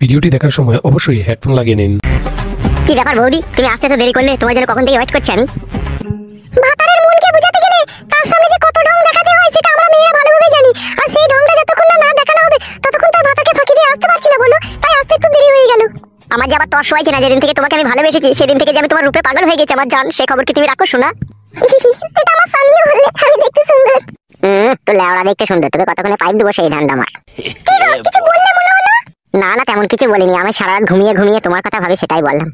ভিডিওটি দেখার সময় অবশ্যই হেডফোন লাগিয়ে নিন। কি ব্যাপার বৌদি, তুমি আসতে তো দেরি করলে? তোমার জন্য কখন থেকে ওয়েট করছি আমি। ভাতারের মনকে বোঝাতে গেলে তার সামনে যে কত ঢং দেখাতে হয় সেটা আমরা মেয়েরা ভালোভাবে জানি। আর সেই ঢংটা যতক্ষণ না দেখানো হবে ততক্ষণ তার ভাতাকে ফাঁকি দিয়ে আসতে পারছি না বলো, তাই আসতে একটু দেরি হয়ে গেল। আমার যে আবার তর সবাই চেনা, যেদিন থেকে তোমাকে আমি ভালোবেসেছি সেদিন থেকে যে আমি তোমার রূপে পাগল হয়ে গেছি আমার জান, সেই খবর কি তুমি রাখো শোনা? এটা আমার স্বামীও বলে আমি দেখতে সুন্দর। তো লেওড়া দেখতে সুন্দর, তোকে কতক্ষণে পাইপ দেবো সেই ধান্দা আমার। কিছু বললে মনে হলো? না না, তেমন কিছু বলিনি, আমি সারা রাত ঘুমিয়ে ঘুমিয়ে তোমার কথা ভাবি সেটাই বললাম।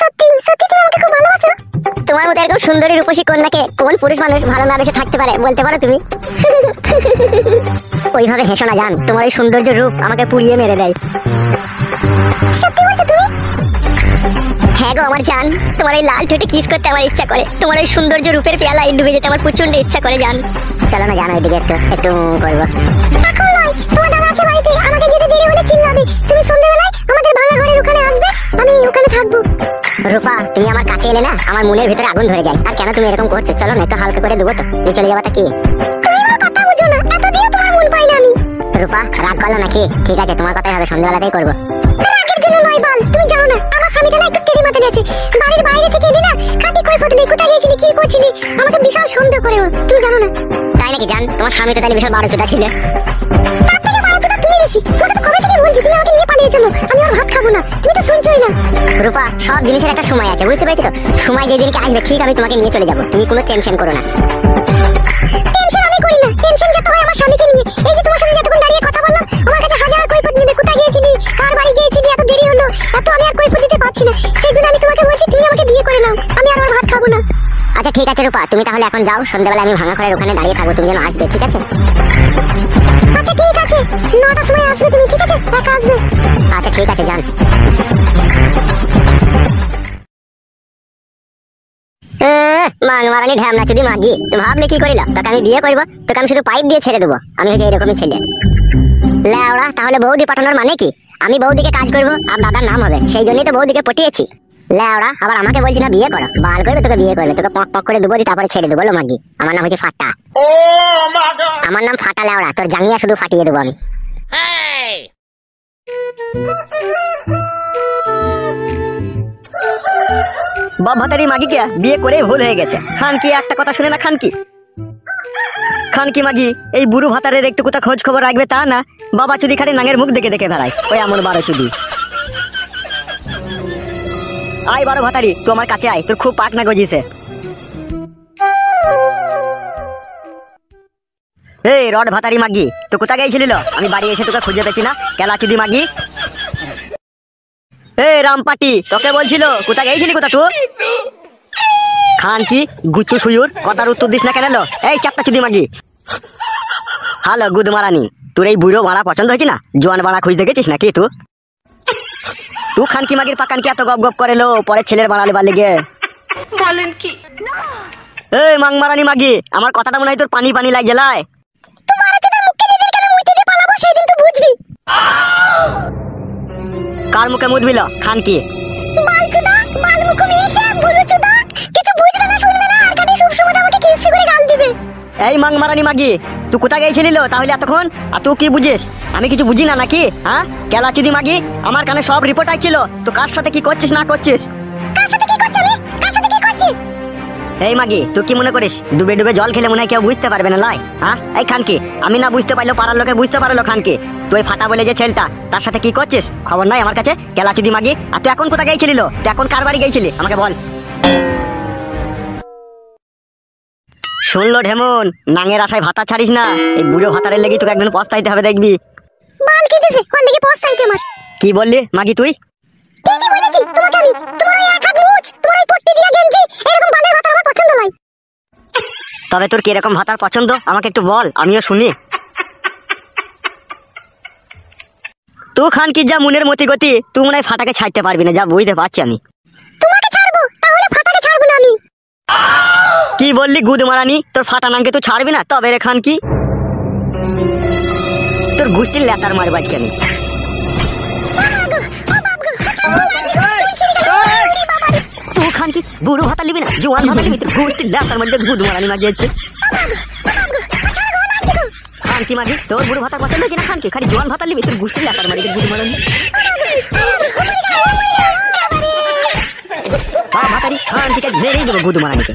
সত্যি সত্যি তুমি আমাকে খুব ভালোবাসো? তোমার মতো এরকম সুন্দরী রূপসী কন্যাকে কোন পুরুষ মানুষ ভালো না বেসে থাকতে পারে বলতে পারো তুমি? ওইভাবে হেসো না জান, তোমার ওই সৌন্দর্য রূপ আমাকে পুড়িয়ে মেরে দেয়। সত্যি বলছো তুমি? হ্যাঁ গো আমার জান, তোমার এই লাল ঠোঁটে কিস করতে আমার ইচ্ছা করে, তোমার ওই সৌন্দর্য রূপের পেয়ালায় ডুবে যেতে আমার প্রচন্ড ইচ্ছা করে জান। চলো না জান ওইদিকে একটু একটু করবো। এখন নয়, তোমার দাদা আছে বাড়িতে, আমাকে যেতে দেরি হলে চিল্লাবে। তুমি সন্ধ্যাবেলায় আমাদের ভাঙা ঘরের ওখানে আসবে, আমি ওখানে থাকবো। রূপা তুমি আমার কাছে এলে না আমার মনের ভিতরে আগুন ধরে যায়। আর কেন তুমি এরকম করছো? চলো না একটু হালকা করে দেবো তো, এই চলে যাবাটা কি? তুমি আমার কথা বুঝো না, এতদিন তোমার মন পাই না আমি। রূপা রাগ করলো নাকি? ঠিক আছে তোমার কথাই হবে, সন্ধ্যাবেলাতেই করবো। রাগের জন্য নয় বাল, তুমি জানো না আমার স্বামীটা না একটু টেরি মাথায় আছে। বাড়ির বাইরে থেকে এলি না কাটি কই ফতলি, কোথায় গিয়েছিলি কি করছিলি আমাকে বিশাল সন্দেহ করে ও, তুমি জানো না? তাই নাকি জান? তোমার স্বামী তো তাহলে বিশাল বারোচোদা ছিল। তার থেকে বারোচোদা তুমি বেশি। তোমাকে তো কবে থেকে বলছি তুমি আমাকে নিয়ে পালিয়ে চলো, আমি আর ভাত খাবো না, তুমি তো শুনছোই না। রূপা সব জিনিসের একটা সময় আছে, বুঝতে পেরেছো তো? সময় যেদিনকে আসবে ঠিক আমি তোমাকে নিয়ে চলে যাবো, তুমি কোনো টেনশন করো না। টেনশন আমি করি না, টেনশন যত হয় আমার স্বামীকে নিয়ে। এই যে তোমার সাথে যতক্ষণ দাঁড়িয়ে কথা বললাম আমার কাছে হাজার কৈফিয়ত নেবে, কোথায় গিয়েছিলি, কার বাড়ি গিয়েছিলি, এত দেরি হলো, এত আমি আর কৈফিয়ত দিতে পারছি না। সেই জন্য আমি তোমাকে বলছি তুমি আমাকে বিয়ে করে নাও, আমি আর ভাত খাবো না। আচ্ছা ঠিক আছে রূপা, তুমি তাহলে এখন যাও, সন্ধ্যাবেলা আমি ভাঙা ঘরের ওখানে দাঁড়িয়ে থাকবো, তুমি যেন আসবে, ঠিক আছে? আচ্ছা ঠিক আছে, 9টার সময় আসবে তুমি, ঠিক আছে? একা আসবে? আচ্ছা ঠিক আছে যান। মাংমারানি ঢ্যামনা চুদি মাগি, তুমি ভাবলে কি করিল? তোকে আমি বিয়ে করবো, তোকে আমি শুধু পাইপ দিয়ে ছেড়ে দেবো, আমি হচ্ছে এরকমই ছেলে। লেওড়া, তাহলে বৌদি পাঠানোর মানে কি? আমি বৌদিকে কাজ করবো আর দাদার নাম হবে, সেই জন্যই তো বৌদিকে পটিয়েছি। লেওড়া, আবার আমাকে বলছি না বিয়ে করো? বাল করবে তোকে বিয়ে করবে, তোকে পক পক করে দেবো, তারপরে ছেড়ে দেবো। বলো মাগি, আমার নাম হচ্ছে ফাটা। আমার নাম ফাটা লেওড়া, তোর জাঙ্গিয়া শুধু ফাটিয়ে দেবো আমি। বাপ ভাতারি মাগি কে বিয়ে করে ভুল হয়ে গেছে। খান কি একটা কথা শুনে না? খান কি মাগি এই বুড়ো ভাতারের একটু কোথা খোঁজ খবর রাখবে তা না, বাবা চুদি খালি নাঙের মুখ দেখে দেখে বেড়ায়, ওই এমন বারো চুদি। আয় বারো ভাতারি, তুই আমার কাছে আয়, তোর খুব পাক না গজিছে। এই রড ভাতারি মাগি, তো কোথা গেছিলিল? আমি বাড়ি এসে তোকে খুঁজে পেছি না, কেলা চুদি মাগি। এই রামপাটি, তোকে বলছিল কোথা গেছিলি, কোথা তুই? খান কি গুচ্ছু সুয়ুর, কথার উত্তর দিস না কেন? এই চাপটা চুদি মাগি। হ্যালো গুদ মারানি, তোর এই বুড়ো ভাড়া পছন্দ হয়েছে না? জোয়ান ভাড়া খুঁজতে গেছিস নাকি তুই? তুই খান কি মাগির পাকান কি এত গপ গপ করে লো পরে ছেলের বাড়ালে বাড়লে গে বলেন কি? এই মাংমারানি মাগি, আমার কথাটা মনে হয় তোর পানি পানি লাগে জেলায়। কার মুখে মুদবিল? খান কি এই মাংমারানি মাগি, তুই কোথা গেছিলিল তাহলে এতক্ষণ? আর তুই কি বুঝিস? আমি কিছু বুঝি না নাকি? হ্যাঁ কেলা চুদি মাগি, আমার কানে সব রিপোর্ট আসছিল তো কার সাথে কি করছিস না করছিস। এই মাগি, তুই কি মনে করিস ডুবে ডুবে জল খেলে মনে হয় কেউ বুঝতে পারবে না লাই? হ্যাঁ এই খানকি, আমি না বুঝতে পারলেও পাড়ার লোকে বুঝতে পারলো খানকি তুই ফাটা বলে যে ছেলেটা তার সাথে কি করছিস খবর নাই আমার কাছে, কেলা চুদি মাগি। আর তুই এখন কোথা গেছিলিল? তুই এখন কার বাড়ি গেছিলি আমাকে বল। শুনলো ঢেমন, নাঙের আশায় ভাতা ছাড়িস না, এই বুড়ো ভাতারের লেগে তোকে একদিন পস্তাইতে হবে দেখবি। বাল কি দিছে ওর লেগে পস্তাইতে আমার? কি বললি মাগি তুই? ঠিকই বলেছি তোমাকে আমি, তোমার ওই এক হাত মুছ, তোমার ওই পট্টি দিয়া গেঞ্জি, এরকম বালের ভাতা আমার পছন্দ নয়। তবে তোর কি এরকম ভাতার পছন্দ আমাকে একটু বল, আমিও শুনি। তুই খান কি যা মনের মতি গতি, তুই মনে হয় ফাটাকে ছাড়তে পারবি না, যা বুঝতে পারছি আমি। তোমাকে ছাড়বো তাহলে ফাটাকে ছাড়বো না আমি। কি বললি গুদ মারানি, তোর ফাটা নামকে তুই ছাড়বি না? তবে রে খান কি তোর গুষ্টির লেতার মারবো আজকে আমি। তুই খান কি বুড়ো ভাতা লিবি না জোয়ান ভাতা লিবি? তোর গুষ্টির লেতার মধ্যে গুদ মারানি মাগি আজকে। খান কি মাগি, তোর বুড়ো ভাতার পছন্দ হয়েছে না? খান কি খালি জোয়ান ভাতা লিবি? তোর গুষ্টির লেতার মারি গুদ মারানি। মেরেই দেবো গুদু মারানিকে।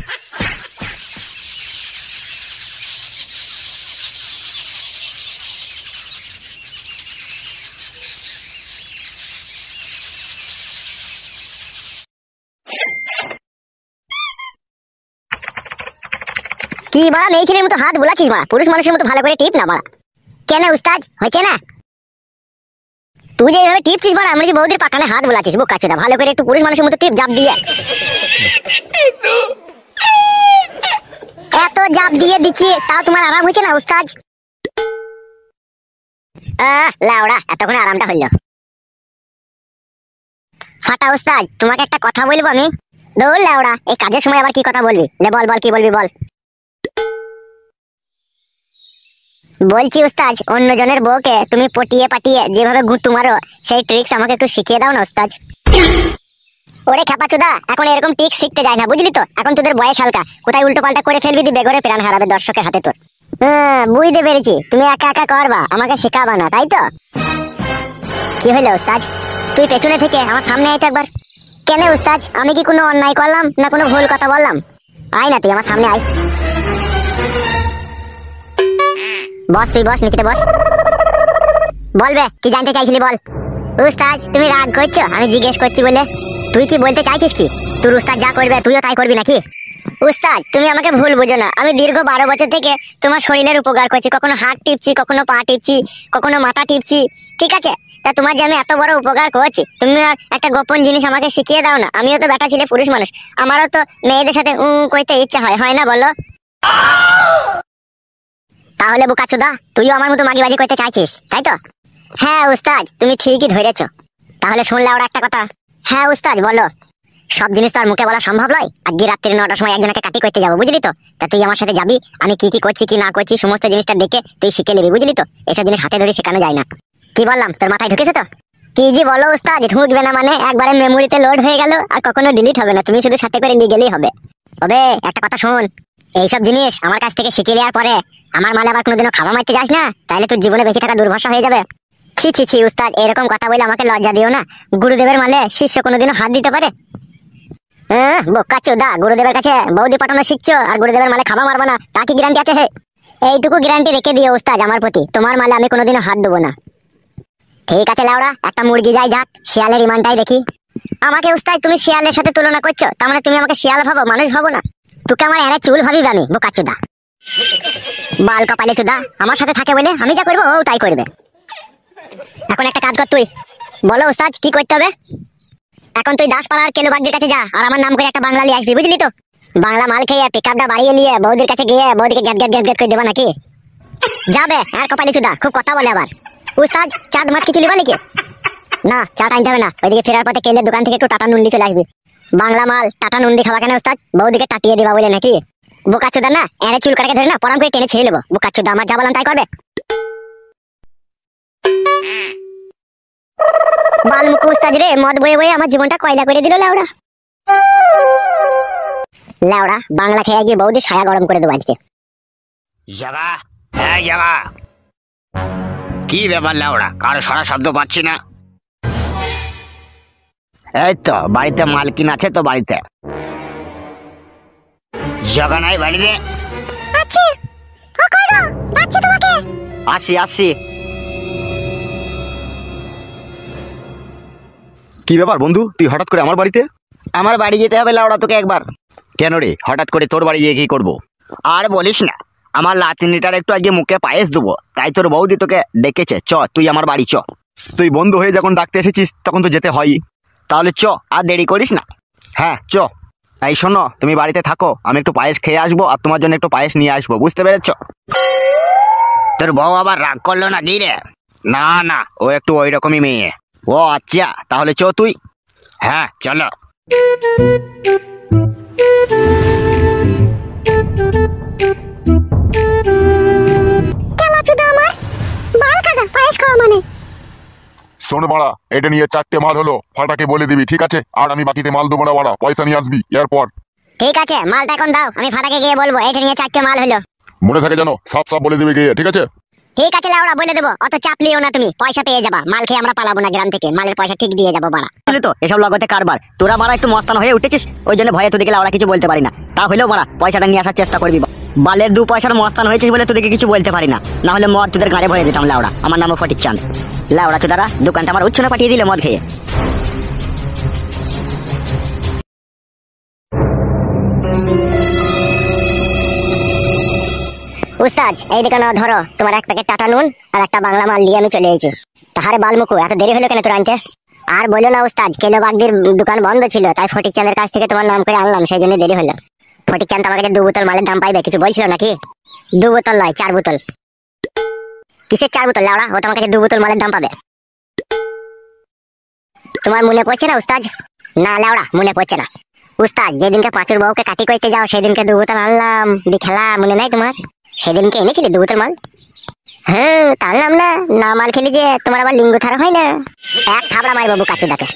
কি বাড়া মেয়ে ছেলের মতো হাত বোলাচ্ছিস বাড়া, পুরুষ মানুষের মতো ভালো করে টিপ না বাড়া। কেন উস্তাদ হয়েছে না? তুই যে এইভাবে টিপছিস বাড়া, আমি যে বৌদির পাকানে হাত বোলাচ্ছিস বুক কাচ্চুদা, ভালো করে একটু পুরুষ মানুষের মতো টিপ জাপ দিয়ে। এত জাপ দিয়ে দিচ্ছি তাও তোমার আরাম হয়েছে না উস্তাদ? লাউড়া এতক্ষণ আরামটা হইল। ফাটা উস্তাদ তোমাকে একটা কথা বলবো আমি। দৌড় লাউড়া, এই কাজের সময় আবার কি কথা বলবি? লে বল বল, কি বলবি বল। বলছি উস্তাদ, অন্যজনের বউকে তুমি পটিয়ে পাটিয়ে যেভাবে গুঁতো মারো সেই ট্রিক্স আমাকে একটু শিখিয়ে দাও না উস্তাদ। ওরে খেপাচুদা, এখন এরকম ট্রিক্স শিখতে যায় না বুঝলি তো, এখন তোদের বয়স হালকা, কোথায় উল্টো পাল্টা করে ফেলবি, দিবে বেগরে প্রাণ হারাবে দর্শকের হাতে তোর। বুঝতে পেরেছি, তুমি একা একা করবা, আমাকে শেখাবা না তাই তো? কি হইলো উস্তাদ? তুই পেছনে থেকে আমার সামনে আয় তো একবার। কেন উস্তাদ, আমি কি কোনো অন্যায় করলাম না কোনো ভুল কথা বললাম? আয় না তুই আমার সামনে আয়। বস তুই বস, নিচে বস। বলবে কি জানতে চাইছিলি বল। উস্তাদ তুমি রাগ করছো আমি জিজ্ঞেস করছি বলে? তুই কি বলতে চাইছিস কি? তোর উস্তাদ যা করবে তুইও তাই করবি নাকি? উস্তাদ তুমি আমাকে ভুল বুঝো না, আমি দীর্ঘ 12 বছর থেকে তোমার শরীরের উপকার করছি, কখনো হাত টিপছি, কখনো পা টিপছি, কখনো মাথা টিপছি, ঠিক আছে? তা তোমার যে আমি এত বড় উপকার করছি, তুমি আর একটা গোপন জিনিস আমাকে শিখিয়ে দাও না। আমিও তো বেটা ছিলে, পুরুষ মানুষ, আমারও তো মেয়েদের সাথে কইতে ইচ্ছা হয় না বলো? তাহলে বোকাচোদা তুইও আমার মতো মাগিবাজি করতে চাইছিস তাই তো? হ্যাঁ উস্তাদ তুমি ঠিকই ধরেছো। তাহলে শুনলে ওরা একটা কথা। হ্যাঁ উস্তাদ বলো। সব জিনিস তো আর মুখে বলা সম্ভব নয়। আজকে রাত্রি 9টার সময় একজনকে কাটি করতে যাবো বুঝলি তো? তা তুই আমার সাথে যাবি, আমি কি কি করছি কি না করছি সমস্ত জিনিসটা দেখে তুই শিখে নিবি বুঝলি তো? এসব জিনিস হাতে ধরে শেখানো যায় না। কি বললাম তোর মাথায় ঢুকেছে তো? কি জি বলো উস্তাদ, ঢুকবে না মানে একবারে মেমোরিতে লোড হয়ে গেল, আর কখনো ডিলিট হবে না, তুমি শুধু সাথে করে নিয়ে গেলেই হবে। তবে একটা কথা শোন, এইসব জিনিস আমার কাছ থেকে শিখে নেওয়ার পরে আমার মালে আবার কোনোদিনও খাওয়া মারতে যাস না, তাহলে তোর জীবনে বেঁচে থাকা দুর্ভরসা হয়ে যাবে। ছি ছি ছি উস্তাদ, এরকম কথা বলে আমাকে লজ্জা দিও না। গুরুদেবের মালে শিষ্য কোনোদিনও হাত দিতে পারে? বোকাচোদা, গুরুদেবের কাছে বৌদি পাঠানো শিখছো আর গুরুদেবের মালে খাওয়া মারবা না, তা কি গ্যারান্টি আছে? হে এইটুকু গ্যারান্টি রেখে দিও উস্তাদ আমার প্রতি, তোমার মালে আমি কোনোদিনও হাত দেবো না। ঠিক আছে লাউড়া, একটা মুরগি যাই যাক, শিয়ালের ইমানটাই দেখি। আমাকে উস্তাদ তুমি শিয়ালের সাথে তুলনা করছো, তার মানে তুমি আমাকে শিয়াল ভাবো, মানুষ ভাবো না? তোকে আমার এরা চুল ভাবি আমি বোকাচোদা, বাল কপালে চোদা। আমার সাথে থাকে বলে আমি যা করবো ও তাই করবে। এখন একটা কাজ কর তুই, বলো উস্তাদ কি করতে হবে? এখন তুই দাসপাড়ার কেলুবাগদের কাছে যা, আর আমার নাম করে একটা বাংলা নিয়ে আসবি বুঝলি তো? বাংলা মাল খেয়ে পিকআপটা বাড়িয়ে নিয়ে বৌদির কাছে গিয়ে বৌদিকে গ্যাট গ্যাট গ্যাট গ্যাট করে দেবা নাকি? যাবে আর কপালে চোদা, খুব কথা বলে আবার। উস্তাদ চাঁদ মাঠ কিছু লিবা নাকি? না চাটা আনতে হবে না, ওইদিকে ফেরার পথে কেলের দোকান থেকে একটু টাটা নুনলি চলে আসবি। বাংলা মাল টাটা নুনলি খাওয়া কেন উস্তাদ? বৌদিকে টাটিয়ে দিবা বলে নাকি? বোকাচোদা না, এরে চুল কাটাকে ধরে না পরাম করে টেনে ছেড়ে নেবো। বোকাচোদা আমার যা বললাম তাই করবে। বালমুখ উস্তাদ রে, মদ বয়ে বয়ে আমার জীবনটা কয়লা করে দিল লাউড়া। লাউড়া বাংলা খেয়ে গিয়ে বৌদি ছায়া গরম করে দেবো আজকে। জাগা, হ্যাঁ জাগা। কি ব্যাপার লাউড়া, কারো সারা শব্দ পাচ্ছি না। এই তো বাড়িতে মালকিন আছে তো বাড়িতে। জাগা নাই বাড়িতে? আচ্ছা ও কই গো, ডাকছি তোমাকে। আসি আসি। কি ব্যাপার বন্ধু, তুই হঠাৎ করে আমার বাড়িতে? আমার বাড়ি যেতে হবে লাউড়া তোকে একবার। কেন রে, হঠাৎ করে তোর বাড়ি গিয়ে কি করবো? আর বলিস না, আমার লাতিনিটার একটু আজকে মুখে পায়েস দেবো, তাই তোর বৌদি তোকে ডেকেছে, চ তুই আমার বাড়ি চ। তুই বন্ধু হয়ে যখন ডাকতে এসেছিস তখন তো যেতে হয়ই। তাহলে চ, আর দেরি করিস না। হ্যাঁ চ। এই শোনো, তুমি বাড়িতে থাকো, আমি একটু পায়েস খেয়ে আসবো আর তোমার জন্য একটু পায়েস নিয়ে আসবো, বুঝতে পেরেছ? তোর বউ আবার রাগ করলো না কি রে? না না, ও একটু ওই রকমই মেয়ে। ও আচ্ছা, তাহলে চ তুই। হ্যাঁ চলো। কেলাচোদা আমার বাল কাটা পায়েস খাওয়া মানে। শোন বাড়া, এটা নিয়ে 4টে মাল হলো, ফাটাকে বলে দিবি ঠিক আছে? আর আমি বাকিতে মাল দেবো না বাড়া, পয়সা নিয়ে আসবি এরপর। ঠিক আছে মালটা এখন দাও, আমি ফাটাকে গিয়ে বলবো এটা নিয়ে 4টে মাল হলো। মনে থাকে জানো, সব বলে দিবি গিয়ে ঠিক আছে? ঠিক আছে লাউড়া বলে দেবো, অত চাপ লিও না তুমি, পয়সা পেয়ে যাবা, মাল খেয়ে আমরা পালাবো না গ্রাম থেকে, মালের পয়সা ঠিক দিয়ে যাবো বাড়া। বুঝলি তো এসব লগতে কারবার, তোরা মারা একটু মস্তান হয়ে উঠেছিস, ওই জন্য ভয়ে তোদেরকে লাউড়া কিছু বলতে পারি না। তা হলেও মারা পয়সাটা নিয়ে আসার চেষ্টা করবি। বালের 2 পয়সার মস্তান হয়েছিস বলে তোদেরকে কিছু বলতে পারি না, না হলে মদ তোদের গাড়ে ভরে দিতাম লাউড়া। আমার নামও ফটিক চাঁদ। লাউড়া চোদারা দোকানটা আমার উচ্ছনে পাঠিয়ে দিলে মদ খেয়ে। উস্তাদ এই দিকে নাও, ধরো তোমার 1 প্যাকেট টাটা নুন আর একটা বাংলা মাল নিয়ে আমি চলে এসেছি। তাহারে বালমুকু এত দেরি হলো কেন তোর আনতে? আর বলো না উস্তাদ, কেলো বাগদির দোকান বন্ধ ছিল, তাই ফটিক চাঁদের কাছ থেকে তোমার নাম করে আনলাম, সেই জন্য দেরি হলো। ফটিক চাঁদ আমার কাছে 2 বোতল মালের দাম পাইবে, কিছু বলছিল নাকি? 2 বোতল নয়, 4 বোতল। কিসের 4 বোতল লাউড়া? ও তোমার কাছে 2 বোতল মালের দাম পাবে। তোমার মনে পড়ছে না উস্তাদ? না লাউড়া মনে পড়ছে না। উস্তাদ যেদিনকে পাঁচুর বউকে কাটি করতে যাও সেদিনকে 2 বোতল আনলাম, খেলা মনে নাই তোমার? সেদিনকে এনেছিলে 2 বোতল মাল? হ্যাঁ টানলাম না, না মাল খেলি যে তোমার আবার লিঙ্গ থারা হয় না। এক থাবড়া মারবো বুকাচুদাকে।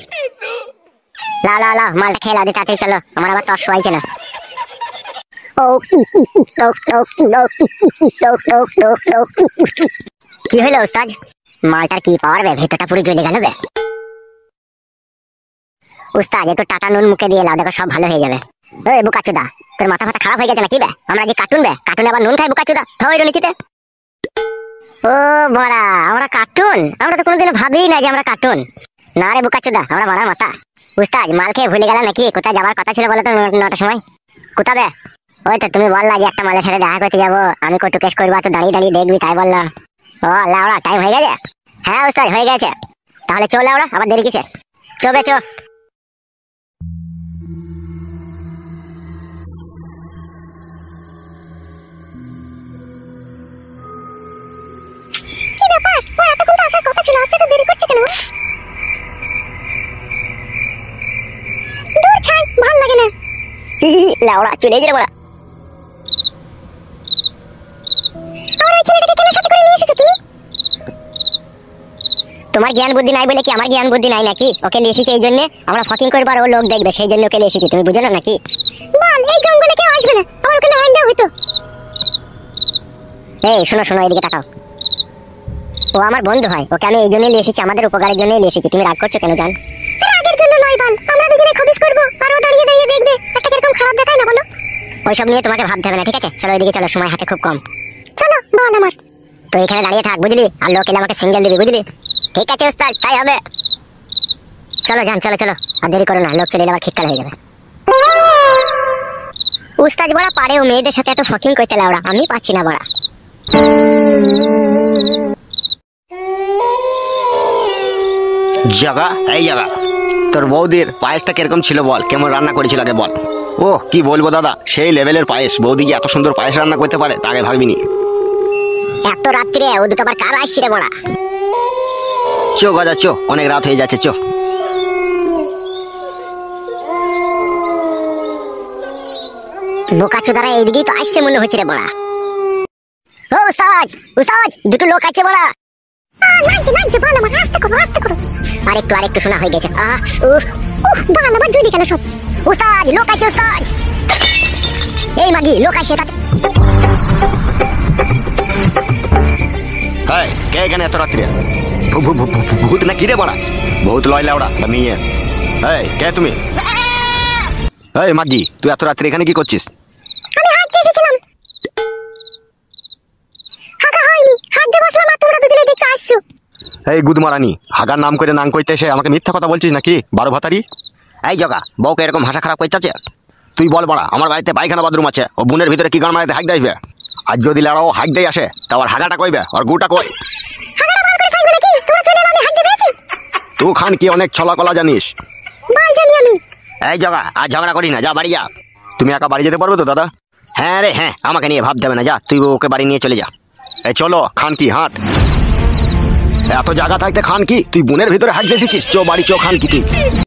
লা লা লা মালটা খেলা দে তাড়াতাড়ি, চলো আমার আবার তস হয়েছে না। কি হলো উস্তাদ? মালটার কি পাওয়ার বে, ভেতরটা পুরো জ্বলে গেল বে। উস্তাদ একটু টাটা নুন মুখে দিয়ে লাও, দেখো সব ভালো হয়ে যাবে। ওই বুকাচুদা তোর মাথা ফাতা খারাপ হয়ে গেছে নাকি বে? আমরা যে কার্টুন বে, কার্টুনে আবার নুন খাই বুকাচুদা, থইরো নিচিতে। ও বড়া আমরা কার্টুন? আমরা তো কোনোদিনও ভাবিই না যে আমরা কার্টুন। না রে বুকাচুদা আমরা বড়া মাথা। উস্তাদ মাল খেয়ে ভুলে গেলাম নাকি? কোথায় যাবার কথা ছিল বলো তো 9টার সময়? কোথা বে? ওই তো তুমি বললা যে একটা মালের সাথে দেখা করতে যাবো, আমি কটু কেস করবো, তো দাঁড়িয়ে দাঁড়িয়ে দেখবি তাই বললা। ও লাউড়া টাইম হয়ে গেছে? হ্যাঁ উস্তাদ হয়ে গেছে। তাহলে চল লাউড়া, আবার দেরি কিসে? চবে চো। কি ব্যাপার? ও এতক্ষণ তো আসার কথা ছিল, আসতে তো দেরি করছে কেন? দূর ছাই, ভাল লাগে না। লাউড়া চলে গেলে বড়া। আর ওই ছেলেটাকে কেন সাথে করে নিয়ে এসেছো তুমি? তোমার জ্ঞান বুদ্ধি নাই বলে কি আমার জ্ঞান বুদ্ধি নাই নাকি? ওকে নিয়ে এসেছি এই জন্য আমরা ফকিং করবো আর ও লোক দেখবে, সেই জন্য ওকে নিয়ে এসেছি, তুমি বুঝো না নাকি? বল এই জঙ্গলে কেউ আসবে না, আমার ওকে না আনলেও হইতো। এই শোনো শোনো এদিকে তাকাও। ও আমার বন্ধু হয়, ওকে আমি এই জন্যই নিয়ে এসেছি, আমাদের উপকারের জন্যই নিয়ে এসেছি। তুমি রাগ করছো কেন জান? রাগের জন্য নয় বাল, আমরা দুজনে খবিস করব আর ও দাঁড়িয়ে দাঁড়িয়ে দেখবে, একটা কিরকম খারাপ দেখায় না বলো? ওইসব নিয়ে তোমাকে ভাবতে হবে না, ঠিক আছে? চলো এদিকে চলো, সময় হাতে খুব কম। চলো বল আমার। তো এখানে দাঁড়িয়ে থাক বুঝলি, আর লোক এলে আমাকে সিঙ্গেল দিবি বুঝলি? ঠিক আছে ওস্তাদ তাই হবে। চলো যান চলো চলো, আর দেরি করো না, লোক চলে এলে আবার খিটকাল হয়ে যাবে। উস্তাদ বড়া পারে ও মেয়েদের সাথে এত ফকিং করতে লাউড়া, আমি পাচ্ছি না বড়া। জাগা এই জাগা, তোর বৌদির পায়েসটা কিরকম ছিল বল, কেমন রান্না করেছিল আগে বল। ও কি বলবো দাদা, সেই লেভেলের পায়েস। বৌদি যে এত সুন্দর পায়েস রান্না করতে পারে তা আগে ভাবিনি। এত রাত্রে ও দুটো আবার কার আসছে রে বড়া? চো গজা চো, অনেক রাত হয়ে যাচ্ছে চো। বোকাচোদারা এইদিকেই তো আসছে মনে হচ্ছে রে বড়া। ও উস্তাদ উস্তাদ দুটো লোক আছে বড়া। লাগছে লাগছে বল আমার, আস্তে করো আস্তে করো। আরেকটু শোনা হয়ে গেছে। বাল আমার জ্বলি গেল সব। উস্তাদ লোক আছে উস্তাদ। এই মাগি লোক আসে তাতে। হ্যাঁ কে এখানে এত রাত্রে? ভূত না কি রে বড়া? ভূত লয় লাউড়া মেয়ে। এই কে তুমি? এই মাগি তুই এত রাত্রে এখানে কি করছিস? আমি হাঁটতে এসেছিলাম। হাগা হয়নি, হাঁটতে বসলাম আর তোমরা দুজনে দেখে আসছো। এই গুদমারানি, হাগার নাম করে নাম কইতে এসে আমাকে মিথ্যা কথা বলছিস নাকি? 12 ভাতারি। এই জগা বউকে এরকম ভাষা খারাপ কইতাছে? তুই বল বড়া, আমার বাড়িতে পায়খানা বাথরুম আছে, ও বুনের ভিতরে কি গান মারাতে হাইক দেবে? আর যদি লাড়াও হাইক দেই আসে তা আর হাগাটা কইবে আর গুটা কই? হাগাটা বাল করে থাকবে নাকি? তোমরা চলে এলে আমি হাঁটতে পেয়েছি। তুই খান কি অনেক ছলা কলা জানিস? বাল জানি আমি। এই জগা আর ঝগড়া করিস না, যা বাড়ি যা। তুমি একা বাড়ি যেতে পারবে তো দাদা? হ্যাঁ রে হ্যাঁ, আমাকে নিয়ে ভাবতে হবে না, যা তুই ওকে বাড়ি নিয়ে চলে যা। এই চলো খান কি হাঁট। এত জায়গা থাকতে খান কি? তুই বুনের ভিতরে হাঁটতে এসেছিস? চো বাড়ি চো, খান কি তুই?